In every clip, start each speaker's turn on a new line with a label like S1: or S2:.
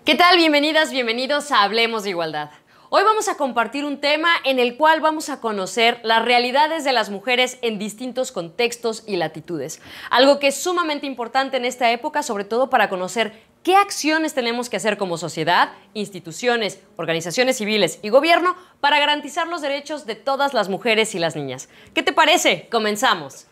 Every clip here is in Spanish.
S1: ¿Qué tal? Bienvenidas, bienvenidos a Hablemos de Igualdad. Hoy vamos a compartir un tema en el cual vamos a conocer las realidades de las mujeres en distintos contextos y latitudes. Algo que es sumamente importante en esta época, sobre todo para conocer qué acciones tenemos que hacer como sociedad, instituciones, organizaciones civiles y gobierno para garantizar los derechos de todas las mujeres y las niñas. ¿Qué te parece? Comenzamos.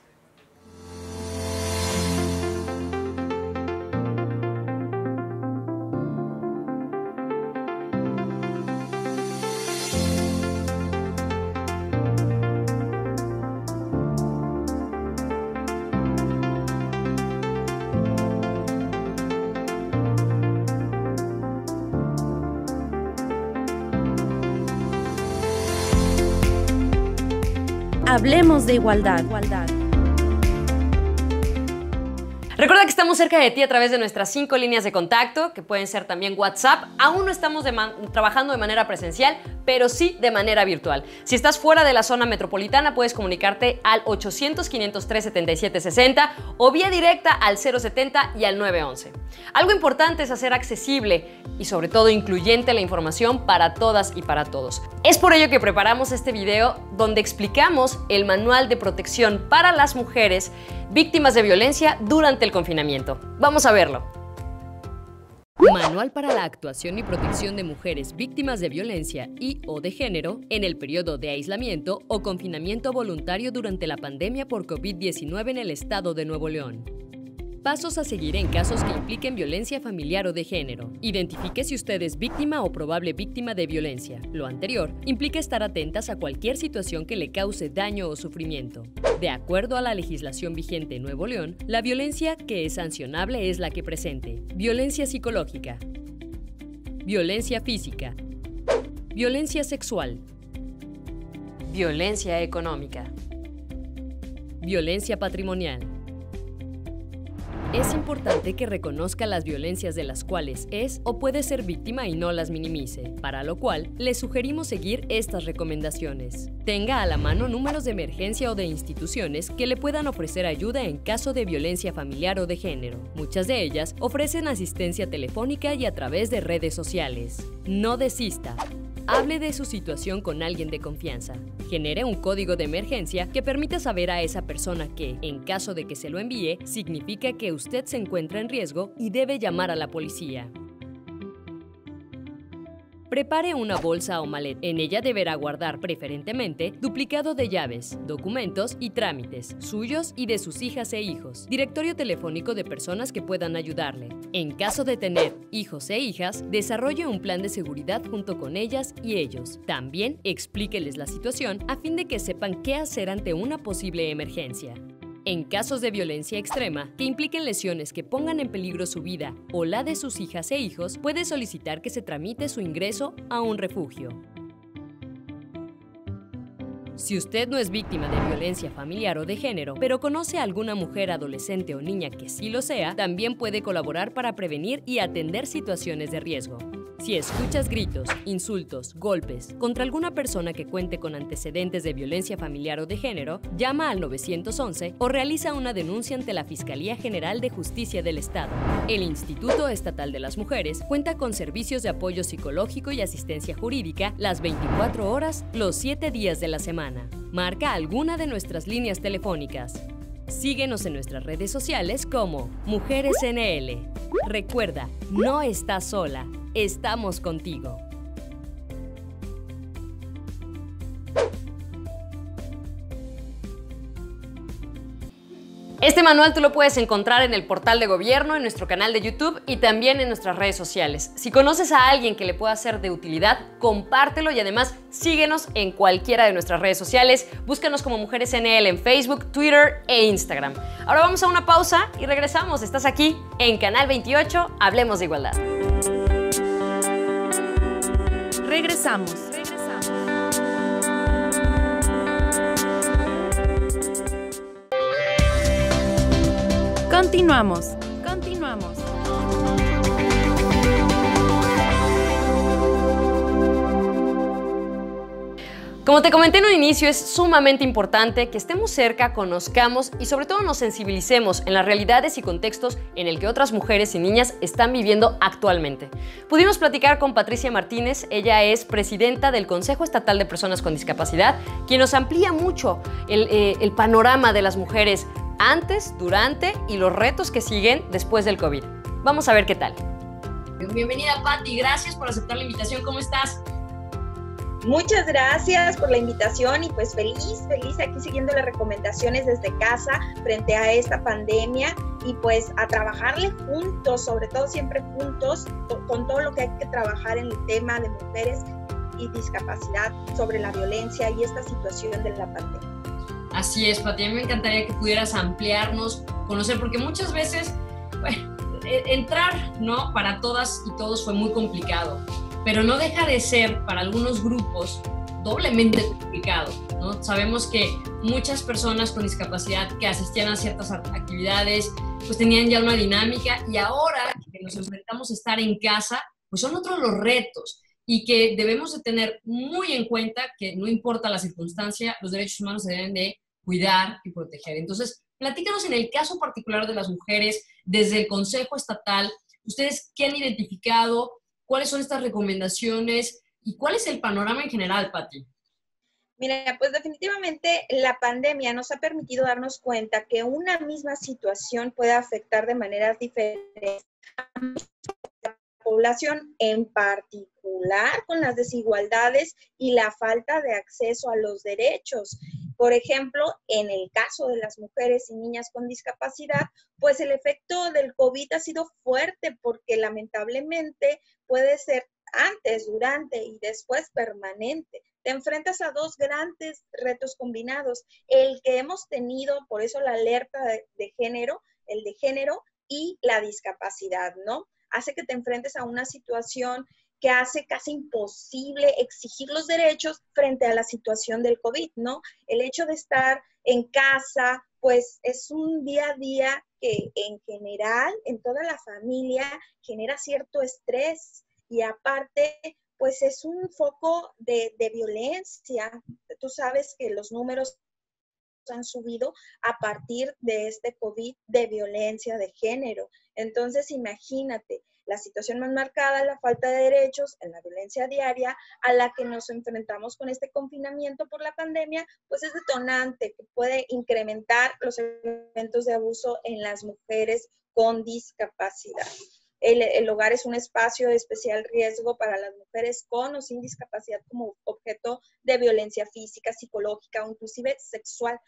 S2: Hablemos de igualdad.
S1: Recuerda que estamos cerca de ti a través de nuestras 5 líneas de contacto, que pueden ser también WhatsApp. Aún no estamos trabajando de manera presencial, pero sí de manera virtual. Si estás fuera de la zona metropolitana, puedes comunicarte al 800-503-7760 o vía directa al 070 y al 911. Algo importante es hacer accesible y sobre todo incluyente la información para todas y para todos. Es por ello que preparamos este video donde explicamos el manual de protección para las mujeres víctimas de violencia durante el confinamiento. Vamos a verlo. Manual para la actuación y protección de mujeres víctimas de violencia y/o de género en el periodo de aislamiento o confinamiento voluntario durante la pandemia por COVID-19 en el estado de Nuevo León. Pasos a seguir en casos que impliquen violencia familiar o de género. Identifique si usted es víctima o probable víctima de violencia. Lo anterior implica estar atentas a cualquier situación que le cause daño o sufrimiento. De acuerdo a la legislación vigente en Nuevo León, la violencia que es sancionable es la que presente: violencia psicológica, violencia física, violencia sexual, violencia económica, violencia patrimonial. Es importante que reconozca las violencias de las cuales es o puede ser víctima y no las minimice, para lo cual le sugerimos seguir estas recomendaciones. Tenga a la mano números de emergencia o de instituciones que le puedan ofrecer ayuda en caso de violencia familiar o de género. Muchas de ellas ofrecen asistencia telefónica y a través de redes sociales. No desista. Hable de su situación con alguien de confianza. Genere un código de emergencia que permita saber a esa persona que, en caso de que se lo envíe, significa que usted se encuentra en riesgo y debe llamar a la policía. Prepare una bolsa o maleta. En ella deberá guardar preferentemente duplicado de llaves, documentos y trámites, suyos y de sus hijas e hijos, directorio telefónico de personas que puedan ayudarle. En caso de tener hijos e hijas, desarrolle un plan de seguridad junto con ellas y ellos. También explíqueles la situación a fin de que sepan qué hacer ante una posible emergencia. En casos de violencia extrema, que impliquen lesiones que pongan en peligro su vida o la de sus hijas e hijos, puede solicitar que se tramite su ingreso a un refugio. Si usted no es víctima de violencia familiar o de género, pero conoce a alguna mujer, adolescente o niña que sí lo sea, también puede colaborar para prevenir y atender situaciones de riesgo. Si escuchas gritos, insultos, golpes contra alguna persona que cuente con antecedentes de violencia familiar o de género, llama al 911 o realiza una denuncia ante la Fiscalía General de Justicia del Estado. El Instituto Estatal de las Mujeres cuenta con servicios de apoyo psicológico y asistencia jurídica las 24 horas, los 7 días de la semana. Marca alguna de nuestras líneas telefónicas. Síguenos en nuestras redes sociales como Mujeres NL. Recuerda, no estás sola. Estamos contigo. Este manual tú lo puedes encontrar en el portal de gobierno, en nuestro canal de YouTube y también en nuestras redes sociales. Si conoces a alguien que le pueda ser de utilidad, compártelo y además síguenos en cualquiera de nuestras redes sociales. Búscanos como Mujeres NL en Facebook, Twitter e Instagram. Ahora vamos a una pausa y regresamos. Estás aquí en Canal 28, Hablemos de Igualdad.
S2: Regresamos. Continuamos.
S1: Como te comenté en un inicio, es sumamente importante que estemos cerca, conozcamos y sobre todo nos sensibilicemos en las realidades y contextos en el que otras mujeres y niñas están viviendo actualmente. Pudimos platicar con Patricia Martínez, ella es presidenta del Consejo Estatal de Personas con Discapacidad, quien nos amplía mucho el panorama de las mujeres antes, durante y los retos que siguen después del COVID. Vamos a ver qué tal. Bienvenida, Pati, gracias por aceptar la invitación, ¿cómo estás?
S3: Muchas gracias por la invitación y pues feliz aquí siguiendo las recomendaciones desde casa frente a esta pandemia y pues a trabajarle juntos, sobre todo siempre juntos, con todo lo que hay que trabajar en el tema de mujeres y discapacidad sobre la violencia y esta situación de la pandemia.
S1: Así es, Pati, a mí me encantaría que pudieras ampliarnos, conocer, porque muchas veces, bueno, entrar, ¿no? Para todas y todos fue muy complicado. Pero no deja de ser para algunos grupos doblemente complicado, ¿no? Sabemos que muchas personas con discapacidad que asistían a ciertas actividades pues tenían ya una dinámica y ahora que nos enfrentamos a estar en casa, pues son otros los retos y que debemos de tener muy en cuenta que no importa la circunstancia, los derechos humanos se deben de cuidar y proteger. Entonces, platícanos en el caso particular de las mujeres, desde el Consejo Estatal, ¿ustedes qué han identificado? ¿Cuáles son estas recomendaciones y cuál es el panorama en general, Pati?
S3: Mira, pues definitivamente la pandemia nos ha permitido darnos cuenta que una misma situación puede afectar de maneras diferentes a la población, en particular con las desigualdades y la falta de acceso a los derechos. Por ejemplo, en el caso de las mujeres y niñas con discapacidad, pues el efecto del COVID ha sido fuerte porque lamentablemente puede ser antes, durante y después permanente. Te enfrentas a dos grandes retos combinados. El que hemos tenido, por eso la alerta de género, el de género y la discapacidad, ¿no? Hace que te enfrentes a una situación que hace casi imposible exigir los derechos frente a la situación del COVID, ¿no? El hecho de estar en casa, pues es un día a día que en general, en toda la familia, genera cierto estrés y aparte, pues es un foco de violencia. Tú sabes que los números han subido a partir de este COVID de violencia de género. Entonces, imagínate, la situación más marcada, la falta de derechos, en la violencia diaria a la que nos enfrentamos con este confinamiento por la pandemia, pues es detonante, que puede incrementar los eventos de abuso en las mujeres con discapacidad. El hogar es un espacio de especial riesgo para las mujeres con o sin discapacidad como objeto de violencia física, psicológica o inclusive sexual.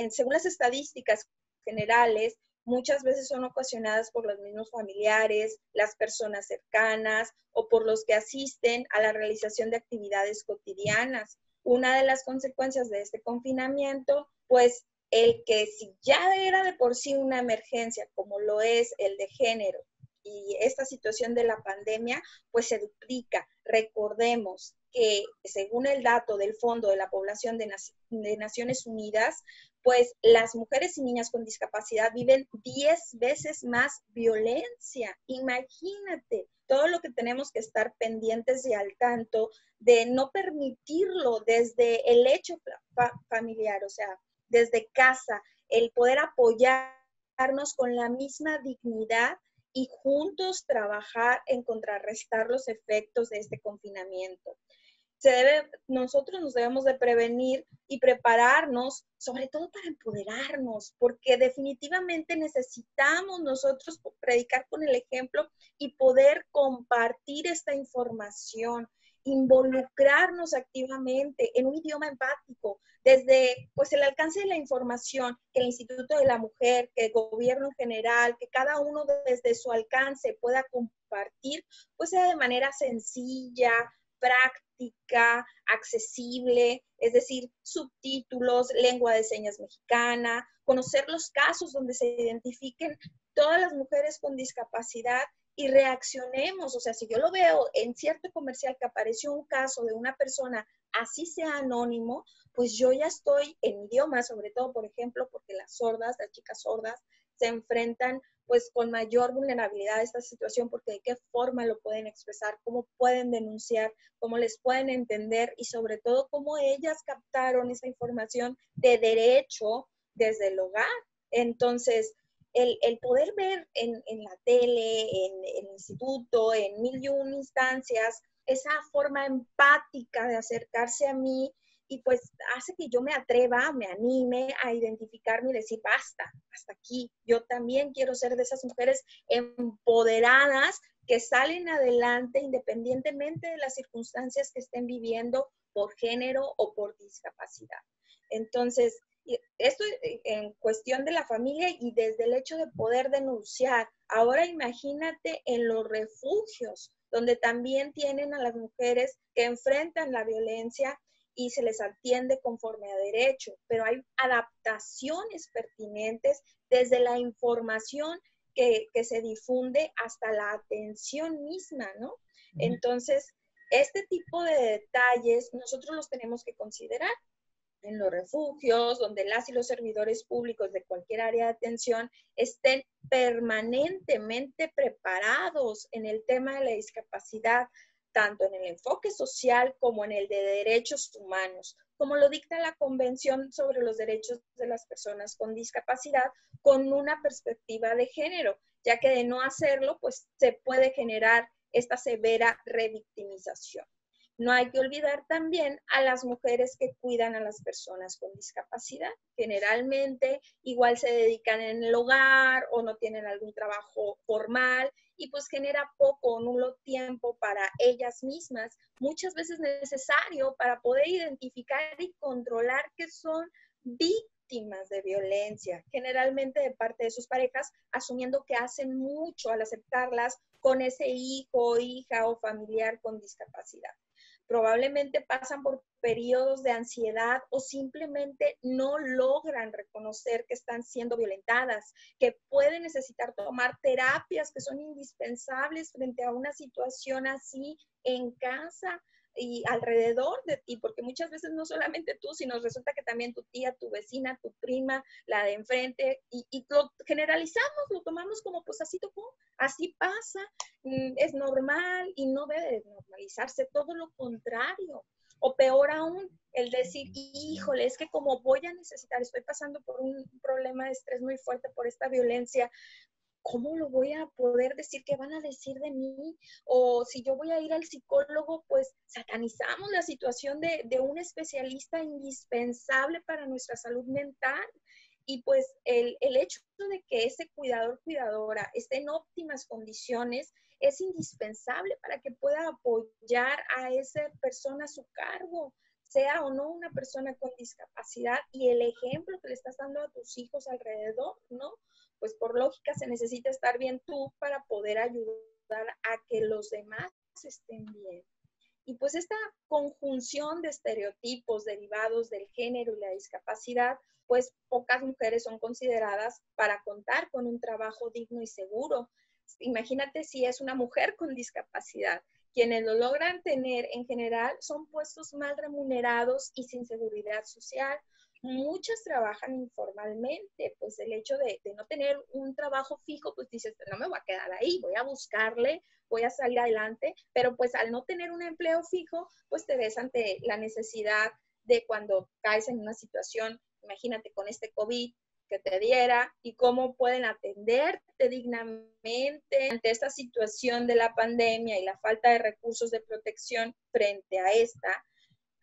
S3: Según las estadísticas generales, muchas veces son ocasionadas por los mismos familiares, las personas cercanas o por los que asisten a la realización de actividades cotidianas. Una de las consecuencias de este confinamiento, pues el que si ya era de por sí una emergencia, como lo es el de género, y esta situación de la pandemia, pues se duplica. Recordemos que según el dato del Fondo de la Población de Naciones Unidas, pues las mujeres y niñas con discapacidad viven 10 veces más violencia. Imagínate todo lo que tenemos que estar pendientes y al tanto de no permitirlo desde el hecho familiar, o sea, desde casa, el poder apoyarnos con la misma dignidad y juntos trabajar en contrarrestar los efectos de este confinamiento. Nosotros nos debemos de prevenir y prepararnos, sobre todo para empoderarnos, porque definitivamente necesitamos nosotros predicar con el ejemplo y poder compartir esta información, involucrarnos activamente en un idioma empático, desde pues el alcance de la información que el Instituto de la Mujer, que el gobierno en general, que cada uno desde su alcance pueda compartir, pues sea de manera sencilla, práctica, accesible, es decir, subtítulos, lengua de señas mexicana, conocer los casos donde se identifiquen todas las mujeres con discapacidad y reaccionemos. O sea, si yo lo veo en cierto comercial que apareció un caso de una persona, así sea anónimo, pues yo ya estoy en idioma, sobre todo, por ejemplo, porque las sordas, las chicas sordas, se enfrentan pues con mayor vulnerabilidad a esta situación, porque de qué forma lo pueden expresar, cómo pueden denunciar, cómo les pueden entender y sobre todo cómo ellas captaron esa información de derecho desde el hogar. Entonces, el poder ver en la tele, en el instituto, en mil y un instancias, esa forma empática de acercarse a mí y pues hace que yo me atreva, me anime a identificarme y decir, basta, hasta aquí. Yo también quiero ser de esas mujeres empoderadas que salen adelante independientemente de las circunstancias que estén viviendo por género o por discapacidad. Entonces, esto en cuestión de la familia y desde el hecho de poder denunciar. Ahora imagínate en los refugios, donde también tienen a las mujeres que enfrentan la violencia y se les atiende conforme a derecho, pero hay adaptaciones pertinentes desde la información que se difunde hasta la atención misma, ¿no? Entonces, este tipo de detalles nosotros los tenemos que considerar en los refugios, donde las y los servidores públicos de cualquier área de atención estén permanentemente preparados en el tema de la discapacidad, tanto en el enfoque social como en el de derechos humanos, como lo dicta la Convención sobre los Derechos de las Personas con Discapacidad, con una perspectiva de género, ya que de no hacerlo, pues se puede generar esta severa revictimización. No hay que olvidar también a las mujeres que cuidan a las personas con discapacidad. Generalmente igual se dedican en el hogar o no tienen algún trabajo formal y pues genera poco o nulo tiempo para ellas mismas, muchas veces necesario para poder identificar y controlar que son víctimas de violencia, generalmente de parte de sus parejas, asumiendo que hacen mucho al aceptarlas con ese hijo, hija o familiar con discapacidad. Probablemente pasan por periodos de ansiedad o simplemente no logran reconocer que están siendo violentadas, que pueden necesitar tomar terapias que son indispensables frente a una situación así en casa y alrededor de ti, porque muchas veces no solamente tú, sino resulta que también tu tía, tu vecina, tu prima, la de enfrente, y lo generalizamos, lo tomamos como pues así tocó, así pasa, es normal y no debe normalizarse, todo lo contrario. O peor aún, el decir, híjole, es que como voy a necesitar, estoy pasando por un problema de estrés muy fuerte por esta violencia, ¿cómo lo voy a poder decir? ¿Qué van a decir de mí? O si yo voy a ir al psicólogo, pues satanizamos la situación de un especialista indispensable para nuestra salud mental. Y pues el hecho de que ese cuidador, cuidadora esté en óptimas condiciones es indispensable para que pueda apoyar a esa persona a su cargo, sea o no una persona con discapacidad, y el ejemplo que le estás dando a tus hijos alrededor, ¿no? Pues por lógica se necesita estar bien tú para poder ayudar a que los demás estén bien. Y pues esta conjunción de estereotipos derivados del género y la discapacidad, pues pocas mujeres son consideradas para contar con un trabajo digno y seguro. Imagínate si es una mujer con discapacidad. Quienes lo logran tener en general son puestos mal remunerados y sin seguridad social. Muchas trabajan informalmente, pues el hecho de no tener un trabajo fijo, pues dices, no me voy a quedar ahí, voy a buscarle, voy a salir adelante, pero pues al no tener un empleo fijo, pues te ves ante la necesidad de cuando caes en una situación, imagínate con este COVID, que te diera y cómo pueden atenderte dignamente ante esta situación de la pandemia y la falta de recursos de protección frente a esta.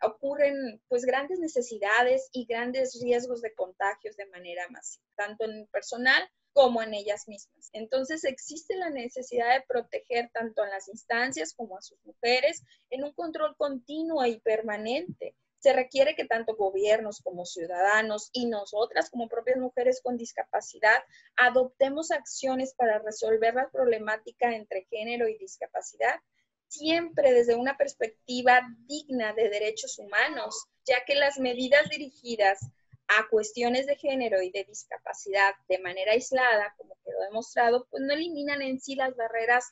S3: Ocurren pues grandes necesidades y grandes riesgos de contagios de manera masiva, tanto en el personal como en ellas mismas. Entonces existe la necesidad de proteger tanto a las instancias como a sus mujeres en un control continuo y permanente. Se requiere que tanto gobiernos como ciudadanos y nosotras como propias mujeres con discapacidad adoptemos acciones para resolver la problemática entre género y discapacidad, siempre desde una perspectiva digna de derechos humanos, ya que las medidas dirigidas a cuestiones de género y de discapacidad de manera aislada, como quedó demostrado, pues no eliminan en sí las barreras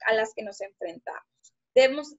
S3: a las que nos enfrentamos.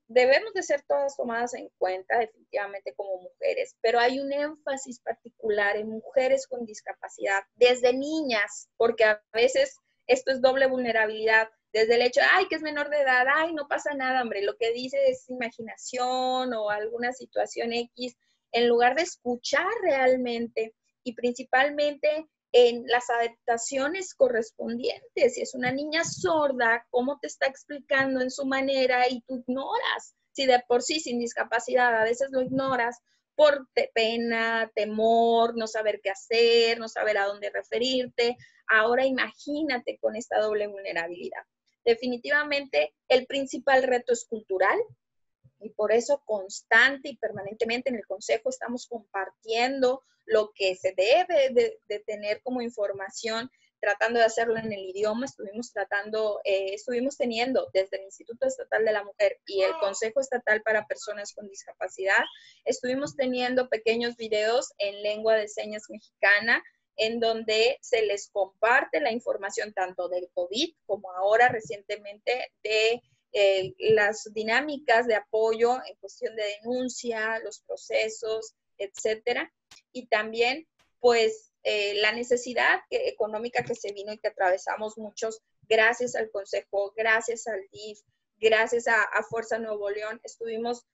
S3: Debemos de ser todas tomadas en cuenta definitivamente como mujeres, pero hay un énfasis particular en mujeres con discapacidad, desde niñas, porque a veces esto es doble vulnerabilidad. Desde el hecho, ay, que es menor de edad, ay, no pasa nada, hombre, lo que dice es imaginación o alguna situación X, en lugar de escuchar realmente y principalmente en las adaptaciones correspondientes. Si es una niña sorda, ¿cómo te está explicando en su manera y tú ignoras? Si de por sí sin discapacidad a veces lo ignoras por pena, temor, no saber qué hacer, no saber a dónde referirte. Ahora imagínate con esta doble vulnerabilidad. Definitivamente el principal reto es cultural y por eso constante y permanentemente en el Consejo estamos compartiendo lo que se debe de tener como información, tratando de hacerlo en el idioma. Estuvimos teniendo desde el Instituto Estatal de la Mujer y el Consejo Estatal para Personas con Discapacidad, estuvimos teniendo pequeños videos en lengua de señas mexicana, en donde se les comparte la información tanto del COVID como ahora recientemente de las dinámicas de apoyo en cuestión de denuncia, los procesos, etcétera. Y también, pues, la necesidad económica que se vino y que atravesamos muchos, gracias al Consejo, gracias al DIF, gracias a Fuerza Nuevo León, estuvimos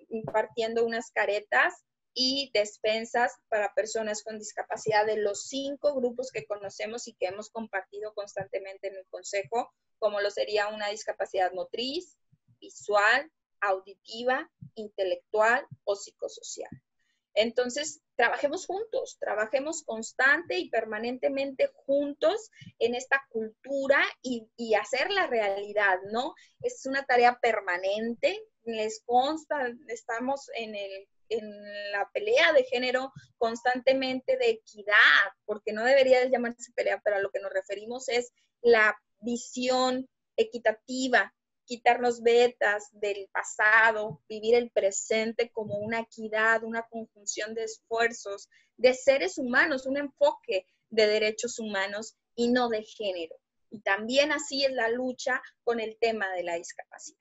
S3: impartiendo unas caretas y despensas para personas con discapacidad de los 5 grupos que conocemos y que hemos compartido constantemente en el Consejo, como lo sería una discapacidad motriz, visual, auditiva, intelectual o psicosocial. Entonces, trabajemos juntos, trabajemos constante y permanentemente juntos en esta cultura y hacerla realidad, ¿no? Es una tarea permanente, les consta, estamos en la pelea de género constantemente de equidad, porque no debería de llamarse pelea, pero a lo que nos referimos es la visión equitativa, quitarnos vetas del pasado, vivir el presente como una equidad, una conjunción de esfuerzos, de seres humanos, un enfoque de derechos humanos y no de género. Y también así es la lucha con el tema de la discapacidad.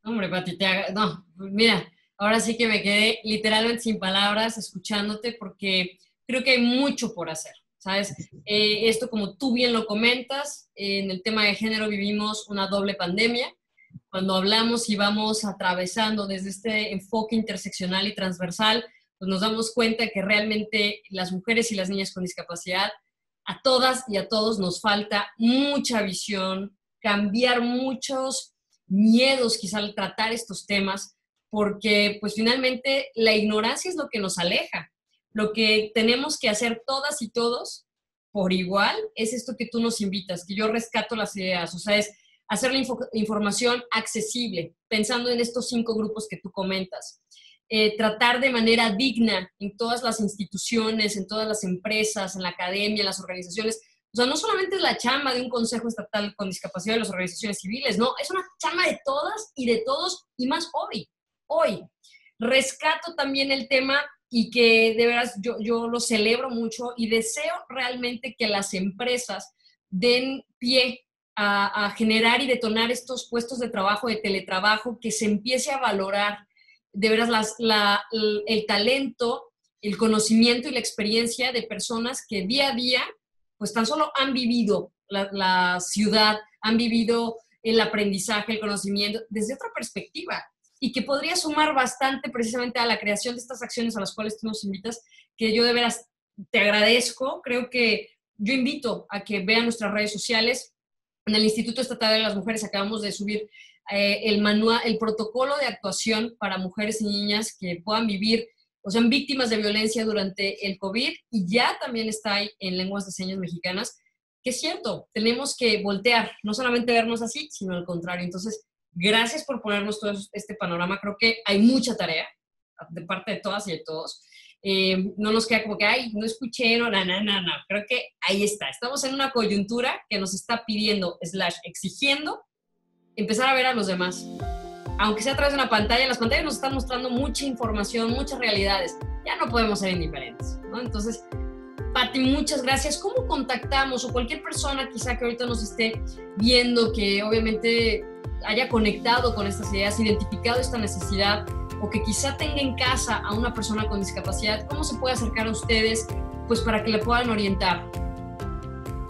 S1: Hombre, Pati, no, mira, ahora sí que me quedé literalmente sin palabras escuchándote porque creo que hay mucho por hacer, ¿sabes? Esto, como tú bien lo comentas, en el tema de género vivimos una doble pandemia. Cuando hablamos y vamos atravesando desde este enfoque interseccional y transversal, pues nos damos cuenta que realmente las mujeres y las niñas con discapacidad, a todas y a todos nos falta mucha visión, cambiar muchos miedos quizá al tratar estos temas, porque pues finalmente la ignorancia es lo que nos aleja. Lo que tenemos que hacer todas y todos por igual es esto que tú nos invitas, que yo rescato las ideas, o sea, es hacer la información accesible, pensando en estos 5 grupos que tú comentas. Tratar de manera digna en todas las instituciones, en todas las empresas, en la academia, en las organizaciones. O sea, no solamente es la chamba de un Consejo Estatal con Discapacidad de las organizaciones civiles, no, es una chamba de todas y de todos, y más hoy. Hoy rescato también el tema y que de veras yo lo celebro mucho y deseo realmente que las empresas den pie a generar y detonar estos puestos de trabajo, de teletrabajo, que se empiece a valorar de veras el talento, el conocimiento y la experiencia de personas que día a día pues tan solo han vivido la ciudad, han vivido el aprendizaje, el conocimiento desde otra perspectiva, y que podría sumar bastante precisamente a la creación de estas acciones a las cuales tú nos invitas, que yo de veras te agradezco. Creo que yo invito a que vean nuestras redes sociales. En el Instituto Estatal de las Mujeres acabamos de subir el protocolo de actuación para mujeres y niñas que puedan vivir o sean víctimas de violencia durante el COVID, y ya también está ahí en lenguas de señas mexicanas, que es cierto, tenemos que voltear, no solamente vernos así, sino al contrario. Entonces, gracias por ponernos todo este panorama. Creo que hay mucha tarea de parte de todas y de todos. No nos queda como que, ay, no escuché, no. Creo que ahí está. Estamos en una coyuntura que nos está pidiendo, exigiendo, empezar a ver a los demás. Aunque sea a través de una pantalla, las pantallas nos están mostrando mucha información, muchas realidades. Ya no podemos ser indiferentes, ¿no? Entonces, Pati, muchas gracias. ¿Cómo contactamos? O cualquier persona quizá que ahorita nos esté viendo, que obviamente haya conectado con estas ideas, identificado esta necesidad, o que quizá tenga en casa a una persona con discapacidad, ¿cómo se puede acercar a ustedes pues para que le puedan orientar?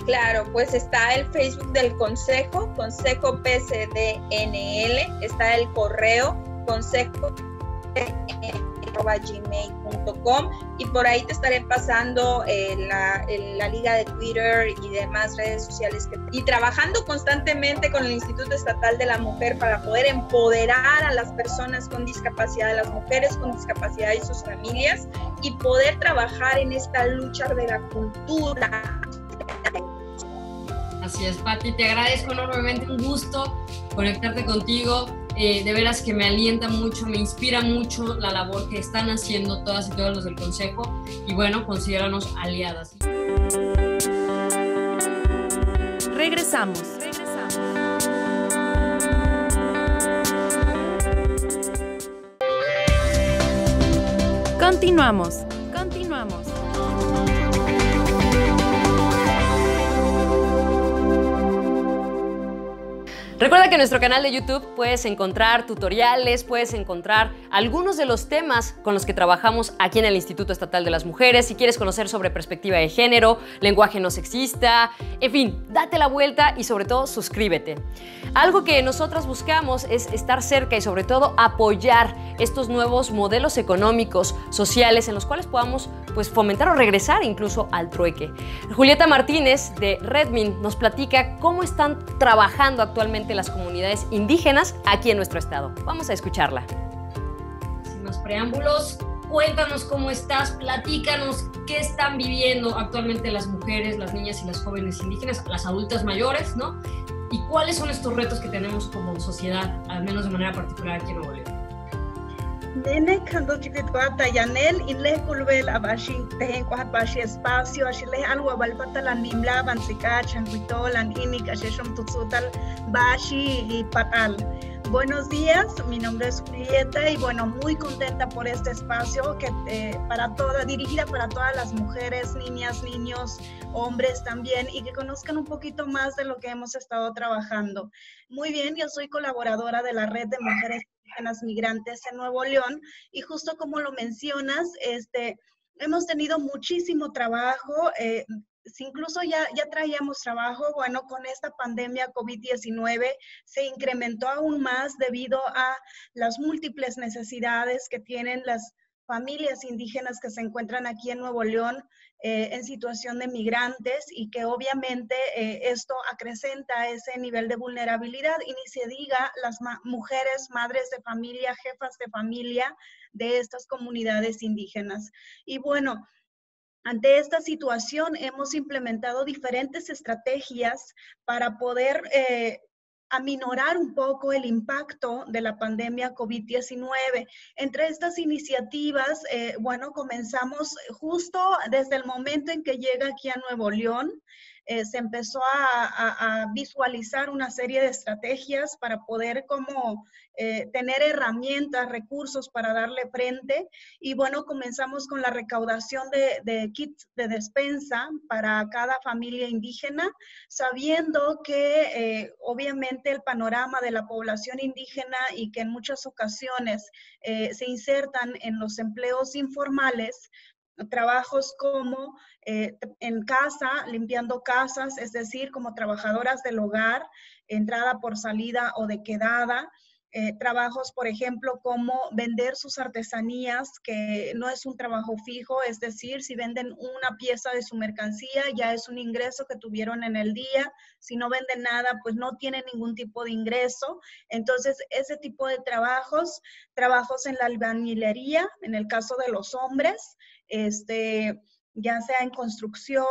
S3: Claro, pues está el Facebook del Consejo, Consejo PCDNL, está el correo, consejo@gmail.com, y por ahí te estaré pasando la liga de Twitter y demás redes sociales. Y trabajando constantemente con el Instituto Estatal de la Mujer para poder empoderar a las personas con discapacidad, a las mujeres con discapacidad y sus familias, y poder trabajar en esta lucha de la cultura.
S1: Así es, Pati, te agradezco enormemente, un gusto conectarte contigo. De veras que me alienta mucho, me inspira mucho la labor que están haciendo todas y todos los del Consejo, y bueno, considéranos aliadas.
S2: Regresamos. Continuamos.
S1: Recuerda que en nuestro canal de YouTube puedes encontrar tutoriales, puedes encontrar algunos de los temas con los que trabajamos aquí en el Instituto Estatal de las Mujeres. Si quieres conocer sobre perspectiva de género, lenguaje no sexista, en fin, date la vuelta y sobre todo suscríbete. Algo que nosotras buscamos es estar cerca y sobre todo apoyar estos nuevos modelos económicos, sociales, en los cuales podamos pues fomentar o regresar incluso al trueque. Julieta Martínez de Redmin nos platica cómo están trabajando actualmente las comunidades indígenas aquí en nuestro estado. Vamos a escucharla. Sin más preámbulos, cuéntanos cómo estás, platícanos qué están viviendo actualmente las mujeres, las niñas y las jóvenes indígenas, las adultas mayores, ¿no? Y cuáles son estos retos que tenemos como sociedad, al menos de manera particular aquí en Nuevo León.
S4: Nene cuando chiquitwa tayanel inle kulbel abashi tehen kwahat bashi espacio ashile alwa balpata la nimla bansika changuito lan inik asheshom tutsutal bashi y patal. Buenos días, mi nombre es Julieta y bueno, muy contenta por este espacio que dirigida para todas las mujeres, niñas, niños, hombres también, y que conozcan un poquito más de lo que hemos estado trabajando. Muy bien, yo soy colaboradora de la Red de Mujeres Indígenas Migrantes en Nuevo León, y justo como lo mencionas, hemos tenido muchísimo trabajo. Incluso ya traíamos trabajo, bueno, con esta pandemia COVID-19 se incrementó aún más debido a las múltiples necesidades que tienen las familias indígenas que se encuentran aquí en Nuevo León en situación de migrantes, y que obviamente esto acrecenta ese nivel de vulnerabilidad, y ni se diga las mujeres, madres de familia, jefas de familia de estas comunidades indígenas. Y bueno, ante esta situación hemos implementado diferentes estrategias para poder aminorar un poco el impacto de la pandemia COVID-19. Entre estas iniciativas, bueno, comenzamos justo desde el momento en que llega aquí a Nuevo León. Se empezó a visualizar una serie de estrategias para poder tener herramientas, recursos para darle frente. Y bueno, comenzamos con la recaudación de kits de despensa para cada familia indígena, sabiendo que obviamente el panorama de la población indígena, y que en muchas ocasiones se insertan en los empleos informales, trabajos como en casa, limpiando casas, es decir, como trabajadoras del hogar, entrada por salida o de quedada. Trabajos, por ejemplo, como vender sus artesanías, que no es un trabajo fijo, es decir, si venden una pieza de su mercancía, ya es un ingreso que tuvieron en el día. Si no venden nada, pues no tienen ningún tipo de ingreso. Entonces, ese tipo de trabajos en la albañilería, en el caso de los hombres, ya sea en construcción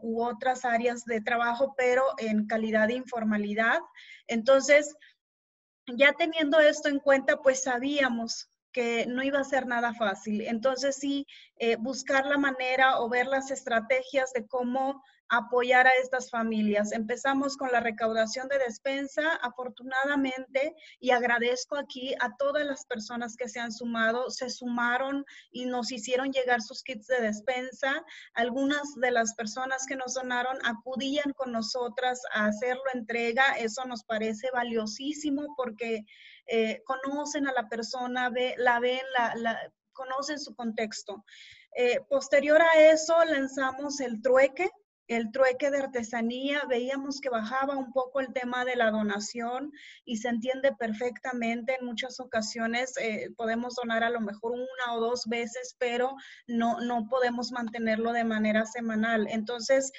S4: u otras áreas de trabajo, pero en calidad de informalidad. Entonces, ya teniendo esto en cuenta, pues sabíamos que no iba a ser nada fácil. Entonces sí, buscar la manera o ver las estrategias de cómo apoyar a estas familias. Empezamos con la recaudación de despensa, afortunadamente, y agradezco aquí a todas las personas que se han sumado, se sumaron y nos hicieron llegar sus kits de despensa. Algunas de las personas que nos donaron acudían con nosotras a hacer la entrega. Eso nos parece valiosísimo porque conocen a la persona, la ven, conocen su contexto. Posterior a eso lanzamos el trueque. el trueque de artesanía, veíamos que bajaba un poco el tema de la donación y se entiende perfectamente. En muchas ocasiones podemos donar a lo mejor 1 o 2 veces, pero no podemos mantenerlo de manera semanal. Entonces,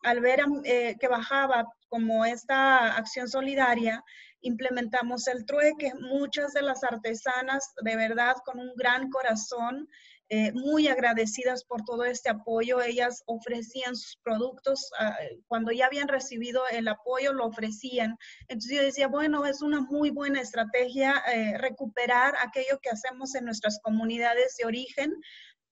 S4: al ver que bajaba como esta acción solidaria, implementamos el trueque. Muchas de las artesanas, de verdad, con un gran corazón, muy agradecidas por todo este apoyo. Ellas ofrecían sus productos, cuando ya habían recibido el apoyo, lo ofrecían. Entonces yo decía, bueno, es una muy buena estrategia recuperar aquello que hacemos en nuestras comunidades de origen,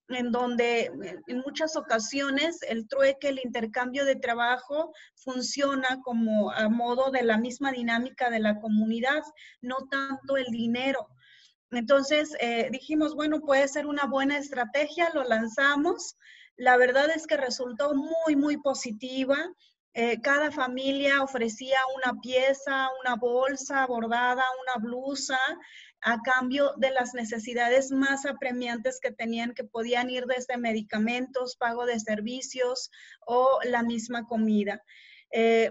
S4: en donde en muchas ocasiones el trueque, el intercambio de trabajo funciona como a modo de la misma dinámica de la comunidad, no tanto el dinero. Entonces dijimos, bueno, puede ser una buena estrategia, lo lanzamos. La verdad es que resultó muy, muy positiva. Cada familia ofrecía una pieza, una bolsa bordada, una blusa, a cambio de las necesidades más apremiantes que tenían, que podían ir desde medicamentos, pago de servicios o la misma comida.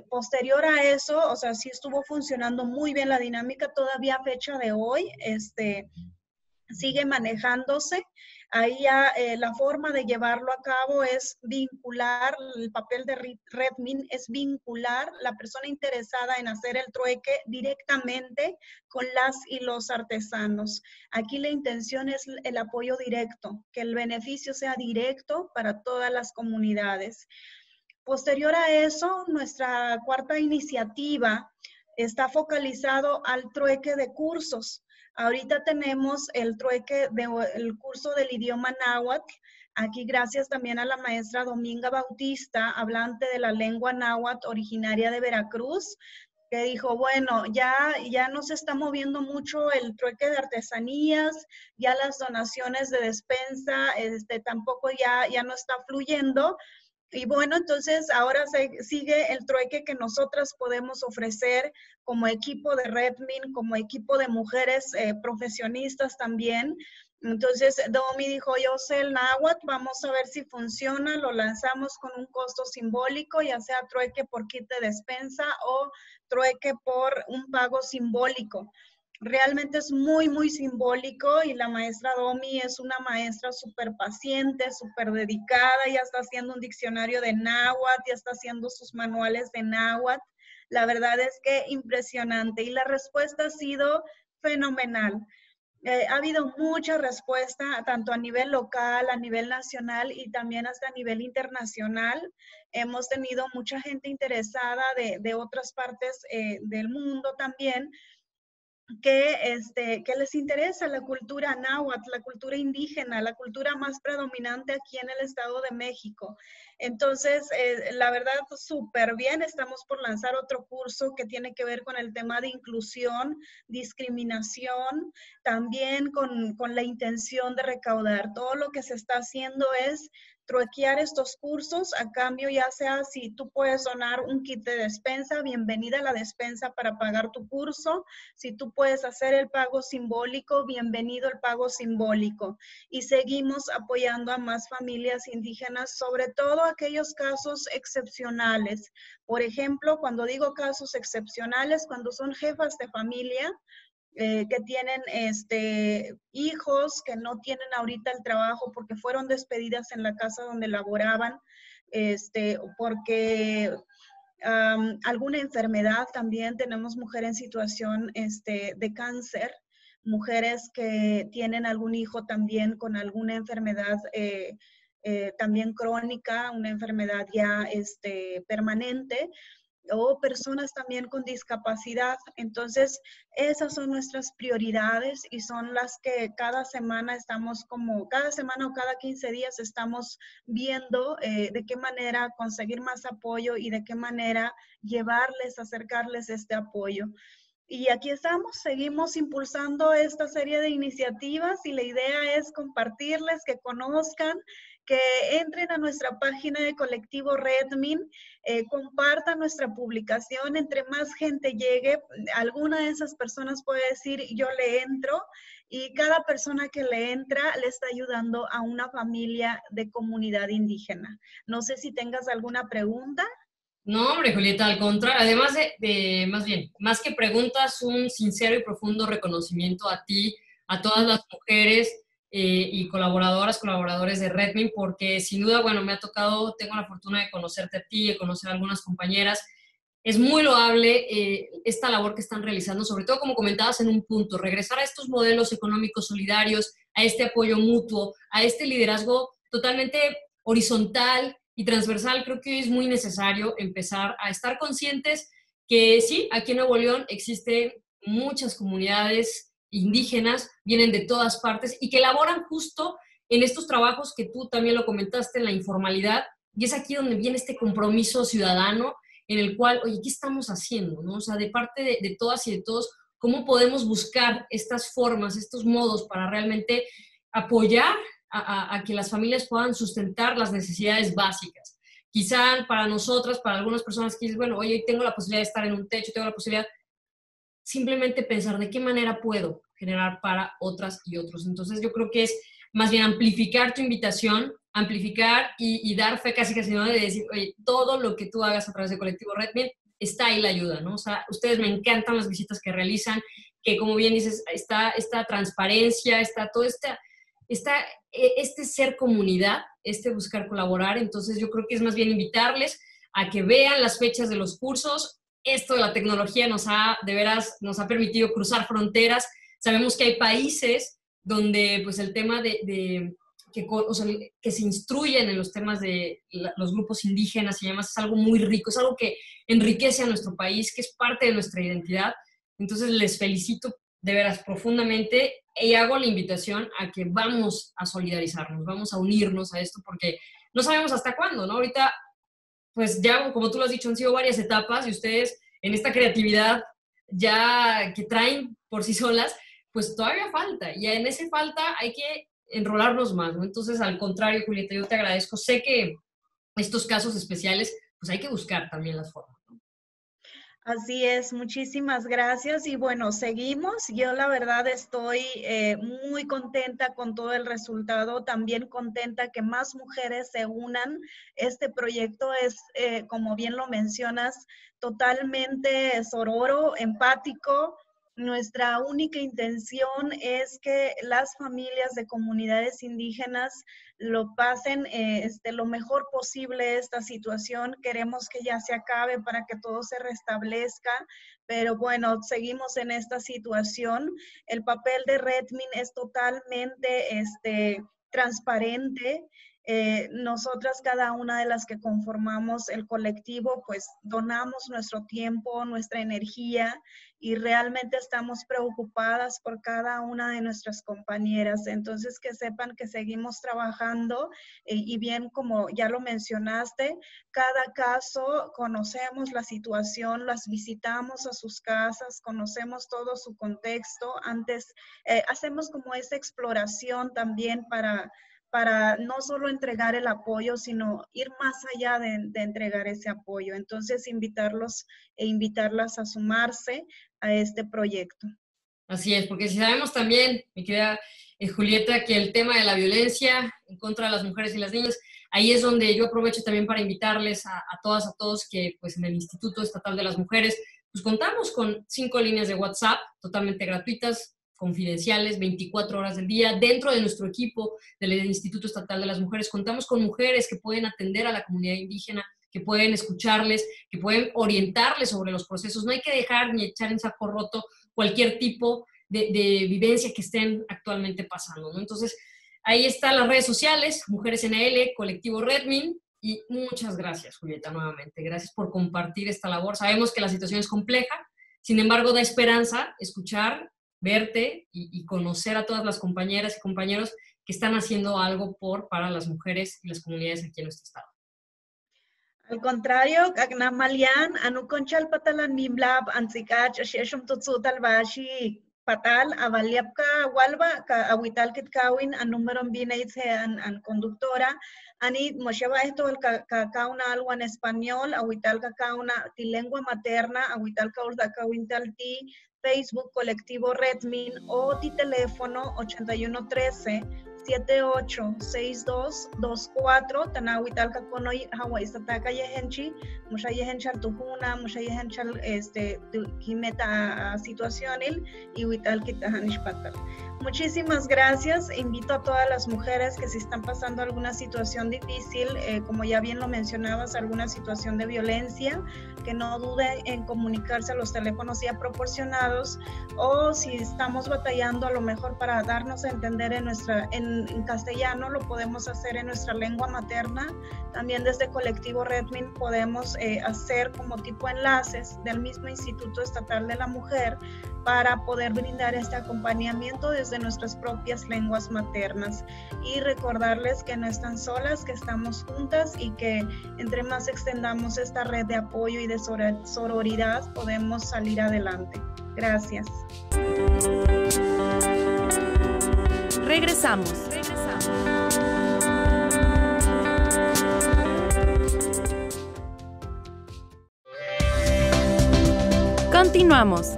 S4: Posterior a eso, o sea, sí estuvo funcionando muy bien la dinámica, todavía a fecha de hoy, sigue manejándose. Ahí ya la forma de llevarlo a cabo es vincular, el papel de Redmin es vincular la persona interesada en hacer el trueque directamente con las y los artesanos. Aquí la intención es el apoyo directo, que el beneficio sea directo para todas las comunidades. Posterior a eso, nuestra cuarta iniciativa está focalizado al trueque de cursos. Ahorita tenemos el trueque del curso del idioma náhuatl. Aquí gracias también a la maestra Dominga Bautista, hablante de la lengua náhuatl originaria de Veracruz, que dijo, bueno, ya no se está moviendo mucho el trueque de artesanías, ya las donaciones de despensa tampoco ya no está fluyendo. Y bueno, entonces ahora sigue el trueque que nosotras podemos ofrecer como equipo de Redmin, como equipo de mujeres profesionistas también. Entonces Domi dijo, yo sé el náhuatl, vamos a ver si funciona, lo lanzamos con un costo simbólico, ya sea trueque por kit de despensa o trueque por un pago simbólico. Realmente es muy, muy simbólico y la maestra Domi es una maestra súper paciente, súper dedicada, ya está haciendo un diccionario de náhuatl, ya está haciendo sus manuales de náhuatl. La verdad es que impresionante y la respuesta ha sido fenomenal. Ha habido mucha respuesta, tanto a nivel local, a nivel nacional y también hasta a nivel internacional. Hemos tenido mucha gente interesada de otras partes del mundo también, que les interesa la cultura náhuatl, la cultura indígena, la cultura más predominante aquí en el Estado de México. Entonces, la verdad, súper bien. Estamos por lanzar otro curso que tiene que ver con el tema de inclusión, discriminación, también con la intención de recaudar. Todo lo que se está haciendo es truequear estos cursos a cambio, ya sea si tú puedes donar un kit de despensa, bienvenida a la despensa para pagar tu curso. Si tú puedes hacer el pago simbólico, bienvenido el pago simbólico. Y seguimos apoyando a más familias indígenas, sobre todo aquellos casos excepcionales. Por ejemplo, cuando digo casos excepcionales, cuando son jefas de familia, que tienen hijos que no tienen ahorita el trabajo porque fueron despedidas en la casa donde laboraban, porque alguna enfermedad también. Tenemos mujeres en situación de cáncer, mujeres que tienen algún hijo también con alguna enfermedad también crónica, una enfermedad ya permanente, o personas también con discapacidad. Entonces, esas son nuestras prioridades y son las que cada semana o cada 15 días estamos viendo de qué manera conseguir más apoyo y de qué manera acercarles este apoyo. Y aquí estamos, seguimos impulsando esta serie de iniciativas y la idea es compartirles, que conozcan que entren a nuestra página de Colectivo Redmin, compartan nuestra publicación, entre más gente llegue, alguna de esas personas puede decir yo le entro, y cada persona que le entra le está ayudando a una familia de comunidad indígena. No sé si tengas alguna pregunta.
S1: No, hombre, Julieta, al contrario, además más bien, más que preguntas, un sincero y profundo reconocimiento a ti, a todas las mujeres y colaboradores de Redmin, porque sin duda, bueno, me ha tocado, tengo la fortuna de conocerte a ti, de conocer a algunas compañeras. Es muy loable esta labor que están realizando, sobre todo como comentabas en un punto, regresar a estos modelos económicos solidarios, a este apoyo mutuo, a este liderazgo totalmente horizontal y transversal. Creo que es muy necesario empezar a estar conscientes que sí, aquí en Nuevo León existen muchas comunidades indígenas, vienen de todas partes y que laboran justo en estos trabajos que tú también lo comentaste, en la informalidad, y es aquí donde viene este compromiso ciudadano en el cual, oye, ¿qué estamos haciendo? ¿No? O sea, de parte de todas y de todos, ¿cómo podemos buscar estas formas, estos modos para realmente apoyar a que las familias puedan sustentar las necesidades básicas? Quizá para nosotras, para algunas personas que dicen, bueno, oye, tengo la posibilidad de estar en un techo, tengo la posibilidad, simplemente pensar de qué manera puedo generar para otras y otros. Entonces yo creo que es más bien amplificar tu invitación, amplificar y dar fe casi ¿no? De decir, oye, todo lo que tú hagas a través de Colectivo Redmin, está ahí la ayuda, ¿no? O sea, ustedes me encantan las visitas que realizan, que como bien dices, está esta transparencia, está todo este ser comunidad, este buscar colaborar. Entonces yo creo que es más bien invitarles a que vean las fechas de los cursos. Esto de la tecnología de veras nos ha permitido cruzar fronteras. Sabemos que hay países donde pues el tema que se instruyen en los temas de los grupos indígenas y demás es algo muy rico, es algo que enriquece a nuestro país, que es parte de nuestra identidad. Entonces les felicito de veras profundamente y hago la invitación a que vamos a solidarizarnos, vamos a unirnos a esto, porque no sabemos hasta cuándo, ¿no? Ahorita, pues ya, como tú lo has dicho, han sido varias etapas y ustedes en esta creatividad ya que traen por sí solas, pues todavía falta, y en ese falta hay que enrolarnos más, ¿no? Entonces, al contrario, Julieta, yo te agradezco. Sé que estos casos especiales, pues hay que buscar también las formas, ¿no?
S4: Así es, muchísimas gracias. Y bueno, seguimos. Yo la verdad estoy muy contenta con todo el resultado, también contenta que más mujeres se unan. Este proyecto es, como bien lo mencionas, totalmente sororo, empático. Nuestra única intención es que las familias de comunidades indígenas lo pasen lo mejor posible esta situación. Queremos que ya se acabe para que todo se restablezca, pero bueno, seguimos en esta situación. El papel de Redmin es totalmente transparente. Nosotras, cada una de las que conformamos el colectivo, pues donamos nuestro tiempo, nuestra energía, y realmente estamos preocupadas por cada una de nuestras compañeras. Entonces, que sepan que seguimos trabajando y bien, como ya lo mencionaste, cada caso conocemos la situación, las visitamos a sus casas, conocemos todo su contexto. Antes hacemos como esa exploración también para no solo entregar el apoyo, sino ir más allá de entregar ese apoyo. Entonces, invitarlos e invitarlas a sumarse a este proyecto.
S1: Así es, porque si sabemos también, mi querida Julieta, que el tema de la violencia en contra de las mujeres y las niñas, ahí es donde yo aprovecho también para invitarles a todas, a todos, que pues en el Instituto Estatal de las Mujeres, pues contamos con 5 líneas de WhatsApp totalmente gratuitas, confidenciales, 24 horas del día. Dentro de nuestro equipo del Instituto Estatal de las Mujeres contamos con mujeres que pueden atender a la comunidad indígena, que pueden escucharles, que pueden orientarles sobre los procesos. No hay que dejar ni echar en saco roto cualquier tipo de vivencia que estén actualmente pasando, ¿no? Entonces, ahí están las redes sociales, Mujeres NL, Colectivo Redmin, y muchas gracias, Julieta, nuevamente. Gracias por compartir esta labor. Sabemos que la situación es compleja, sin embargo, da esperanza escuchar, verte y conocer a todas las compañeras y compañeros que están haciendo algo para las mujeres y las comunidades aquí en nuestro estado.
S4: Al contrario, Malian, anu conchal patalan mimlab ansikach asheshum tutsutal bashi fatal avaliapka walba ka awital kit kawin an número binaitse an conductora ani moshaba esto el kauna algo en español awital kauna ti lengua materna awital kaurda kawintal ti Facebook Colectivo Redmin o ti teléfono 8113 786224 tanawi talka konoy hawa istataka yehenchi musha yehenchal tuhuna musha yehenchal kimeta situacionil y wital kitahanishpatal. Muchísimas gracias. Invito a todas las mujeres que si están pasando alguna situación difícil, como ya bien lo mencionabas, alguna situación de violencia, que no duden en comunicarse a los teléfonos ya proporcionados, o si estamos batallando a lo mejor para darnos a entender en castellano, lo podemos hacer en nuestra lengua materna. También desde Colectivo Redmin podemos hacer como tipo enlaces del mismo Instituto Estatal de la Mujer para poder brindar este acompañamiento desde nuestras propias lenguas maternas y recordarles que no están solas, que estamos juntas y que entre más extendamos esta red de apoyo y de sororidad podemos salir adelante. Gracias.
S2: Regresamos. Continuamos.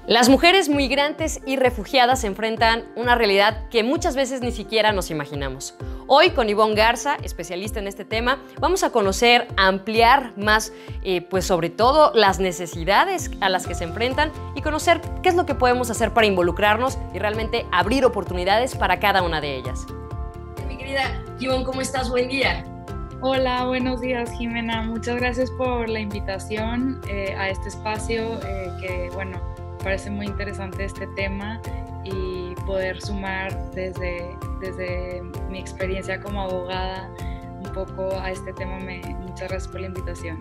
S1: Las mujeres migrantes y refugiadas se enfrentan una realidad que muchas veces ni siquiera nos imaginamos. Hoy con Ivonne Garza, especialista en este tema, vamos a conocer, ampliar más, pues sobre todo las necesidades a las que se enfrentan y conocer qué es lo que podemos hacer para involucrarnos y realmente abrir oportunidades para cada una de ellas. Mi querida Ivonne, ¿cómo estás? Buen día.
S5: Hola, buenos días, Jimena. Muchas gracias por la invitación a este espacio que, bueno, parece muy interesante este tema y poder sumar desde mi experiencia como abogada un poco a este tema. Muchas gracias por la invitación.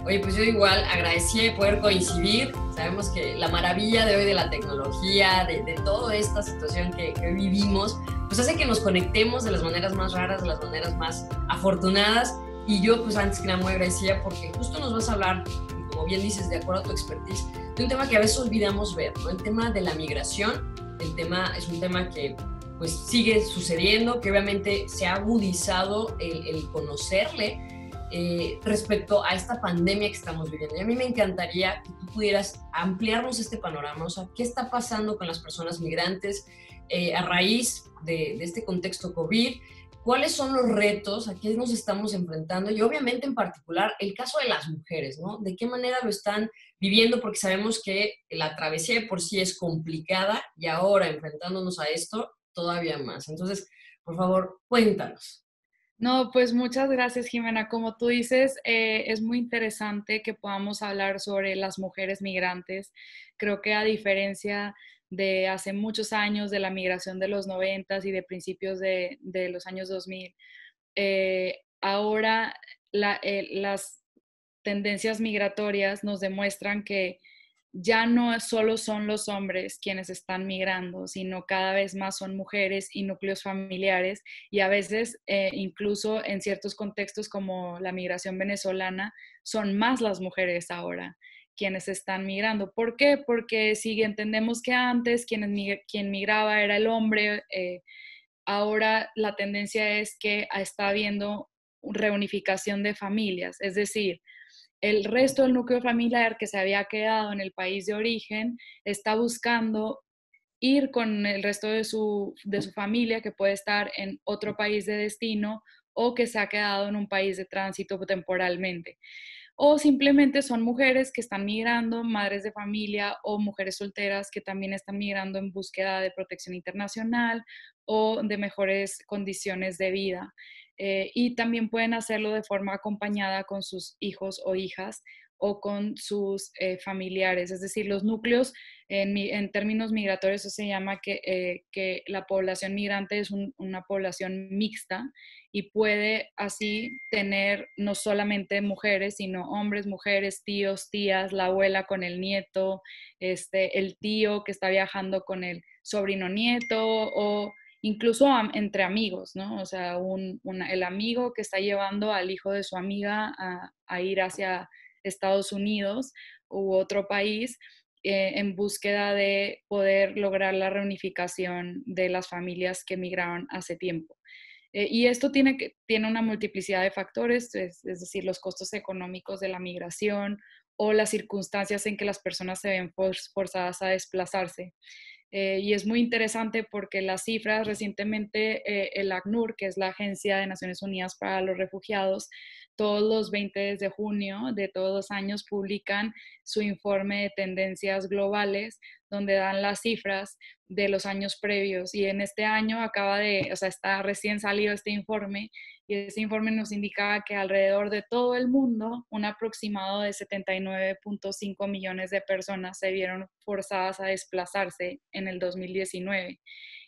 S1: Oye, pues yo igual agradecí de poder coincidir. Sabemos que la maravilla de hoy de la tecnología, de toda esta situación que hoy vivimos, pues hace que nos conectemos de las maneras más raras, de las maneras más afortunadas. Y yo, pues antes que nada, muy agradecida porque justo nos vas a hablar, como bien dices, de acuerdo a tu expertise, de un tema que a veces olvidamos ver, ¿no? El tema de la migración. Es un tema que pues sigue sucediendo, que obviamente se ha agudizado el conocerle respecto a esta pandemia que estamos viviendo. Y a mí me encantaría que tú pudieras ampliarnos este panorama, o sea, ¿qué está pasando con las personas migrantes a raíz de este contexto COVID? ¿Cuáles son los retos? ¿A qué nos estamos enfrentando? Y obviamente en particular el caso de las mujeres, ¿no? ¿De qué manera lo están viviendo? Porque sabemos que la travesía de por sí es complicada y ahora enfrentándonos a esto todavía más. Entonces, por favor, cuéntanos.
S5: No, pues muchas gracias, Jimena. Como tú dices, es muy interesante que podamos hablar sobre las mujeres migrantes. Creo que a diferencia de hace muchos años, de la migración de los 90 y de principios de los años 2000, ahora las tendencias migratorias nos demuestran que ya no solo son los hombres quienes están migrando, sino cada vez más son mujeres y núcleos familiares, y a veces incluso en ciertos contextos como la migración venezolana, son más las mujeres ahora quienes están migrando. ¿Por qué? Porque si entendemos que antes quien migraba era el hombre, ahora la tendencia es que está habiendo reunificación de familias, es decir, el resto del núcleo familiar que se había quedado en el país de origen está buscando ir con el resto de su familia, que puede estar en otro país de destino o que se ha quedado en un país de tránsito temporalmente. O simplemente son mujeres que están migrando, madres de familia o mujeres solteras que también están migrando en búsqueda de protección internacional o de mejores condiciones de vida. Y también pueden hacerlo de forma acompañada con sus hijos o hijas o con sus familiares. Es decir, los núcleos, en términos migratorios, eso se llama que la población migrante es una población mixta y puede así tener no solamente mujeres, sino hombres, mujeres, tíos, tías, la abuela con el nieto, el tío que está viajando con el sobrino nieto, o incluso entre amigos, ¿no? O sea, el amigo que está llevando al hijo de su amiga a ir hacia Estados Unidos u otro país en búsqueda de poder lograr la reunificación de las familias que emigraron hace tiempo. Y esto tiene una multiplicidad de factores, es decir, los costos económicos de la migración o las circunstancias en que las personas se ven forzadas a desplazarse. Y es muy interesante porque las cifras recientemente, el ACNUR, que es la Agencia de Naciones Unidas para los Refugiados, todos los 20 de junio de todos los años publican su informe de tendencias globales, donde dan las cifras de los años previos. Y en este año está recién salido este informe, y ese informe nos indicaba que alrededor de todo el mundo, un aproximado de 79.5 millones de personas se vieron forzadas a desplazarse en el 2019.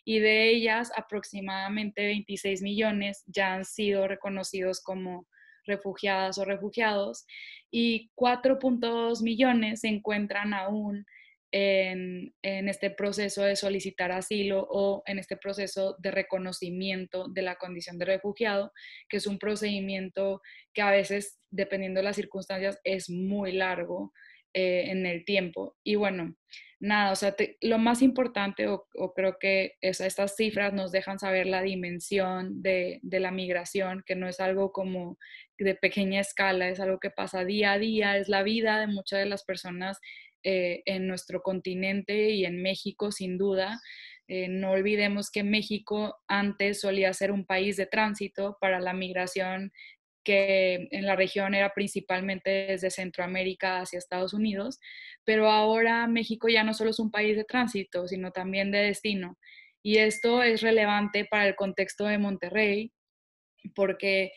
S5: Y de ellas, aproximadamente 26 millones ya han sido reconocidos como refugiadas o refugiados, y 4.2 millones se encuentran aún en este proceso de solicitar asilo o en este proceso de reconocimiento de la condición de refugiado, que es un procedimiento que a veces, dependiendo de las circunstancias, es muy largo en el tiempo. Y bueno, nada, o sea, lo más importante, o creo que estas cifras nos dejan saber la dimensión de la migración, que no es algo como de pequeña escala, es algo que pasa día a día, es la vida de muchas de las personas en nuestro continente y en México, sin duda. No olvidemos que México antes solía ser un país de tránsito para la migración, que en la región era principalmente desde Centroamérica hacia Estados Unidos, pero ahora México ya no solo es un país de tránsito, sino también de destino. Y esto es relevante para el contexto de Monterrey, porque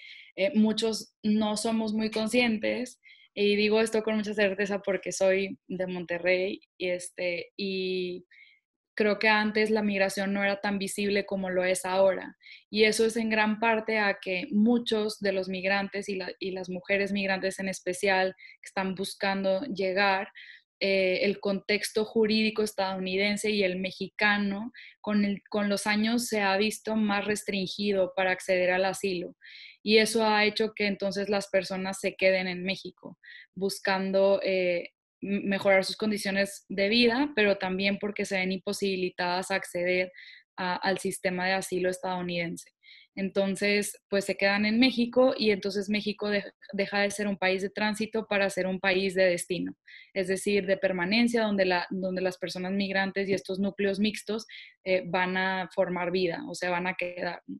S5: muchos no somos muy conscientes, y digo esto con mucha certeza porque soy de Monterrey, y creo que antes la migración no era tan visible como lo es ahora. Y eso es en gran parte a que muchos de los migrantes y las mujeres migrantes en especial que están buscando llegar, el contexto jurídico estadounidense y el mexicano con los años se ha visto más restringido para acceder al asilo. Y eso ha hecho que entonces las personas se queden en México buscando mejorar sus condiciones de vida, pero también porque se ven imposibilitadas a acceder al sistema de asilo estadounidense. Entonces, pues se quedan en México, y entonces México deja de ser un país de tránsito para ser un país de destino, es decir, de permanencia, donde las personas migrantes y estos núcleos mixtos van a formar vida o se van a quedar, ¿no?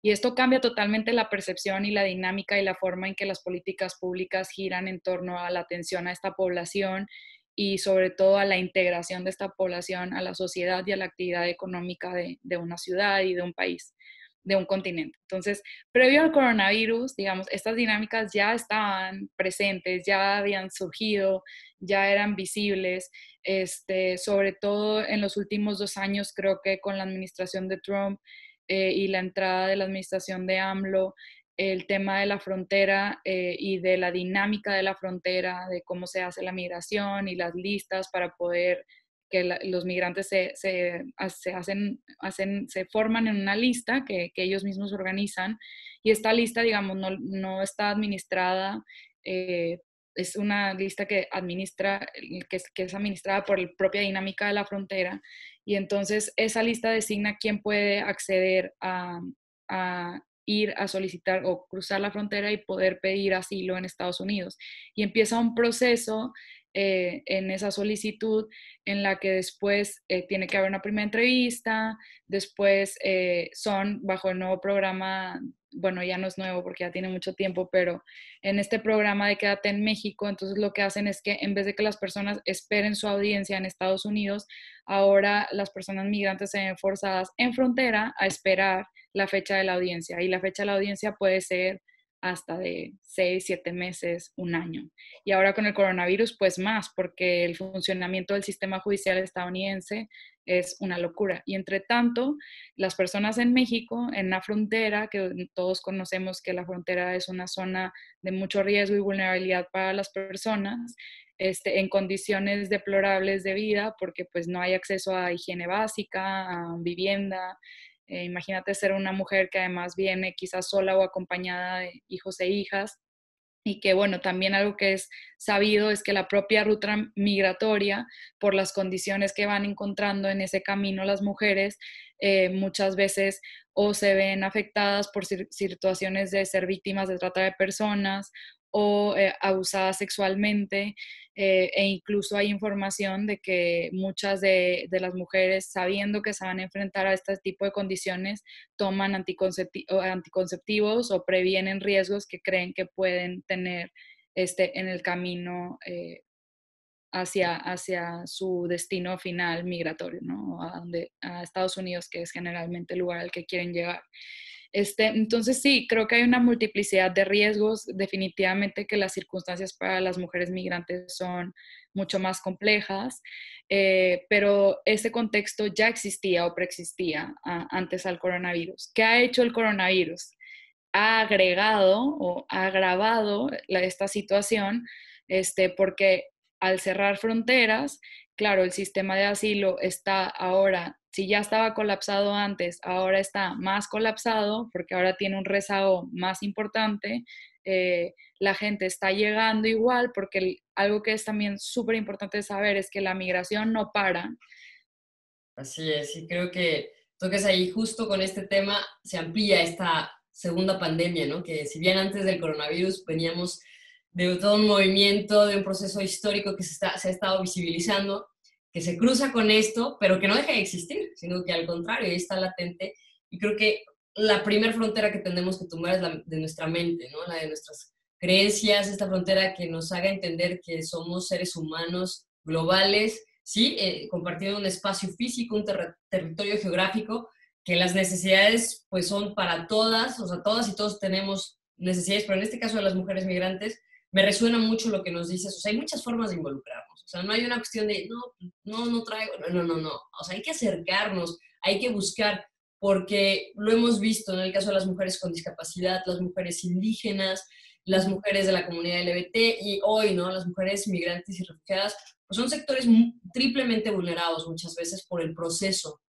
S5: Y esto cambia totalmente la percepción y la dinámica y la forma en que las políticas públicas giran en torno a la atención a esta población, y sobre todo a la integración de esta población a la sociedad y a la actividad económica de una ciudad y de un país, de un continente. Entonces, previo al coronavirus, digamos, estas dinámicas ya estaban presentes, ya habían surgido, ya eran visibles, sobre todo en los últimos 2 años. Creo que con la administración de Trump y la entrada de la administración de AMLO, el tema de la frontera y de la dinámica de la frontera, de cómo se hace la migración y las listas para poder que los migrantes se forman en una lista que ellos mismos organizan, y esta lista, digamos, no está administrada, es una lista que es administrada por la propia dinámica de la frontera, y entonces esa lista designa quién puede acceder a ir a solicitar o cruzar la frontera y poder pedir asilo en Estados Unidos. Y empieza un proceso en esa solicitud, en la que después tiene que haber una primera entrevista, después son bajo el nuevo programa, bueno, ya no es nuevo porque ya tiene mucho tiempo, pero en este programa de Quédate en México, entonces lo que hacen es que en vez de que las personas esperen su audiencia en Estados Unidos, ahora las personas migrantes se ven forzadas en frontera a esperar la fecha de la audiencia, y la fecha de la audiencia puede ser hasta de 6, 7 meses, un año. Y ahora con el coronavirus, pues más, porque el funcionamiento del sistema judicial estadounidense es una locura. Y entre tanto, las personas en México, en la frontera, que todos conocemos que la frontera es una zona de mucho riesgo y vulnerabilidad para las personas, en condiciones deplorables de vida, porque pues no hay acceso a higiene básica, a vivienda, Imagínate ser una mujer que además viene quizás sola o acompañada de hijos e hijas. Y que, bueno, también algo que es sabido es que la propia ruta migratoria, por las condiciones que van encontrando en ese camino las mujeres, muchas veces o se ven afectadas por situaciones de ser víctimas de trata de personas o abusadas sexualmente, e incluso hay información de que muchas de las mujeres, sabiendo que se van a enfrentar a este tipo de condiciones, toman anticonceptivos o previenen riesgos que creen que pueden tener en el camino hacia su destino final migratorio, ¿no? A Estados Unidos, que es generalmente el lugar al que quieren llegar. Entonces sí, creo que hay una multiplicidad de riesgos, definitivamente que las circunstancias para las mujeres migrantes son mucho más complejas, pero ese contexto ya existía o preexistía antes al coronavirus. ¿Qué ha hecho el coronavirus? Ha agregado o ha agravado esta situación, porque al cerrar fronteras, claro, el sistema de asilo está ahora, si ya estaba colapsado antes, ahora está más colapsado porque ahora tiene un rezago más importante. La gente está llegando igual porque algo que es también súper importante saber es que la migración no para.
S1: Así es, y creo que toques ahí justo con este tema, se amplía esta segunda pandemia, ¿no? Que si bien antes del coronavirus veníamos de todo un movimiento, de un proceso histórico que se ha estado visibilizando, que se cruza con esto, pero que no deja de existir, sino que al contrario, ahí está latente. Y creo que la primera frontera que tenemos que tomar es la de nuestra mente, ¿no? La de nuestras creencias, esta frontera que nos haga entender que somos seres humanos globales, ¿sí? Compartiendo un espacio físico, un territorio geográfico, que las necesidades pues son para todas, o sea, todas y todos tenemos necesidades, pero en este caso de las mujeres migrantes, me resuena mucho lo que nos dices, o sea, hay muchas formas de involucrarnos, o sea, no hay una cuestión de, no traigo, no, o sea, hay que acercarnos, hay que buscar, porque lo hemos visto en el caso de las mujeres con discapacidad, las mujeres indígenas, las mujeres de la comunidad LGBT y hoy, ¿no? Las mujeres migrantes y refugiadas, pues son sectores triplemente vulnerados muchas veces por el proceso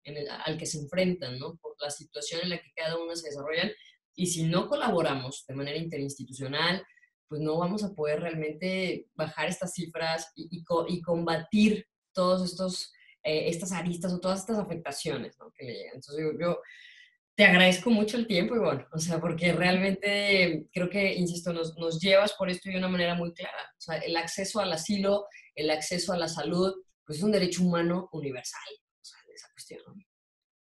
S1: al que se enfrentan, ¿no? Por la situación en la que cada una se desarrollan. Y si no colaboramos de manera interinstitucional, pues no vamos a poder realmente bajar estas cifras y combatir todos estas aristas o todas estas afectaciones, ¿no? Que le llegan. Entonces yo te agradezco mucho el tiempo, Ivonne, o sea, porque realmente creo que, insisto, nos llevas por esto de una manera muy clara. O sea, el acceso al asilo, el acceso a la salud, pues es un derecho humano universal, o sea, esa cuestión, ¿no?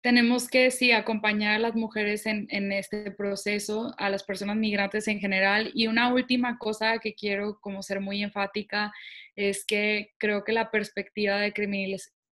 S5: Tenemos que, sí, acompañar a las mujeres en este proceso, a las personas migrantes en general. Y una última cosa que quiero como ser muy enfática es que creo que la perspectiva de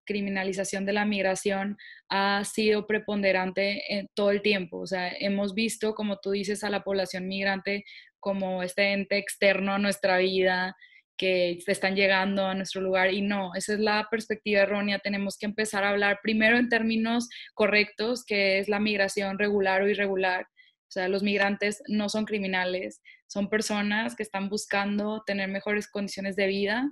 S5: criminalización de la migración ha sido preponderante en todo el tiempo. O sea, hemos visto, como tú dices, a la población migrante como este ente externo a nuestra vida, que están llegando a nuestro lugar, y no, esa es la perspectiva errónea. Tenemos que empezar a hablar primero en términos correctos, que es la migración regular o irregular. O sea, los migrantes no son criminales, son personas que están buscando tener mejores condiciones de vida,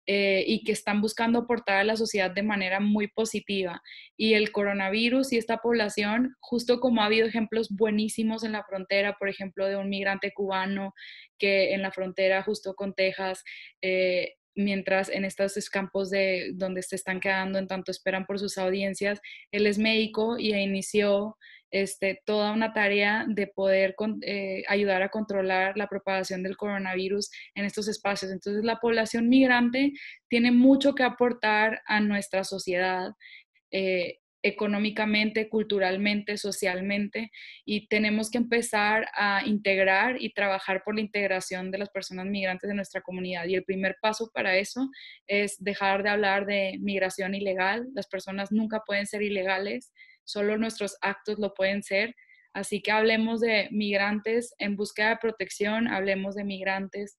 S5: y que están buscando aportar a la sociedad de manera muy positiva. Y el coronavirus y esta población, justo como ha habido ejemplos buenísimos en la frontera, por ejemplo, de un migrante cubano que en la frontera justo con Texas, mientras en estos campos donde se están quedando en tanto esperan por sus audiencias, él es médico y inició toda una tarea de poder ayudar a controlar la propagación del coronavirus en estos espacios. Entonces, la población migrante tiene mucho que aportar a nuestra sociedad, económicamente, culturalmente, socialmente, y tenemos que empezar a integrar y trabajar por la integración de las personas migrantes de nuestra comunidad. Y el primer paso para eso es dejar de hablar de migración ilegal. Las personas nunca pueden ser ilegales, solo nuestros actos lo pueden ser. Así que hablemos de migrantes en búsqueda de protección, hablemos de migrantes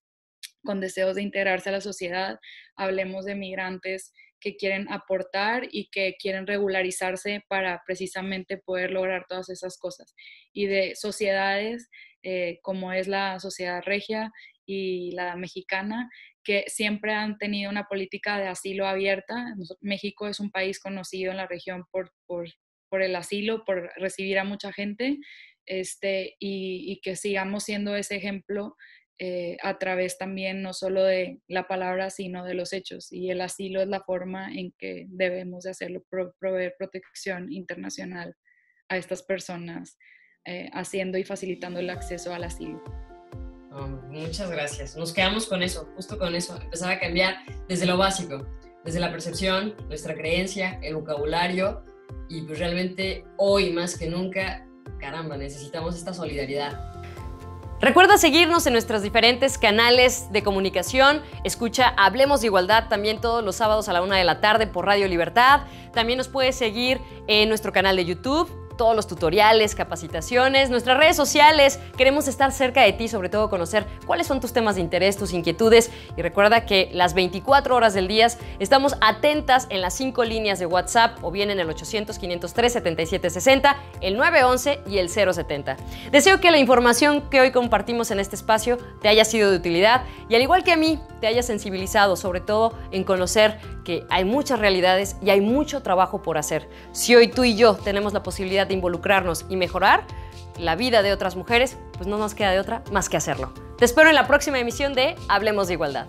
S5: con deseos de integrarse a la sociedad, hablemos de migrantes que quieren aportar y que quieren regularizarse para precisamente poder lograr todas esas cosas. Y de sociedades como es la sociedad regia y la mexicana, que siempre han tenido una política de asilo abierta. México es un país conocido en la región por el asilo, por recibir a mucha gente, y que sigamos siendo ese ejemplo a través también no solo de la palabra, sino de los hechos. Y el asilo es la forma en que debemos de hacerlo, proveer protección internacional a estas personas, haciendo y facilitando el acceso al asilo.
S1: Muchas gracias. Nos quedamos con eso, justo con eso. Empezar a cambiar desde lo básico, desde la percepción, nuestra creencia, el vocabulario, y pues realmente hoy más que nunca, caramba, necesitamos esta solidaridad. Recuerda seguirnos en nuestros diferentes canales de comunicación. Escucha Hablemos de Igualdad también todos los sábados a la 1 de la tarde por Radio Libertad. También nos puedes seguir en nuestro canal de YouTube, todos los tutoriales, capacitaciones, nuestras redes sociales. Queremos estar cerca de ti, sobre todo conocer cuáles son tus temas de interés, tus inquietudes. Y recuerda que las 24 horas del día estamos atentas en las 5 líneas de WhatsApp o bien en el 800-503-7760, el 911 y el 070. Deseo que la información que hoy compartimos en este espacio te haya sido de utilidad y al igual que a mí, te haya sensibilizado, sobre todo en conocer que hay muchas realidades y hay mucho trabajo por hacer. Si hoy tú y yo tenemos la posibilidad de involucrarnos y mejorar la vida de otras mujeres, pues no nos queda de otra más que hacerlo. Te espero en la próxima emisión de Hablemos de Igualdad.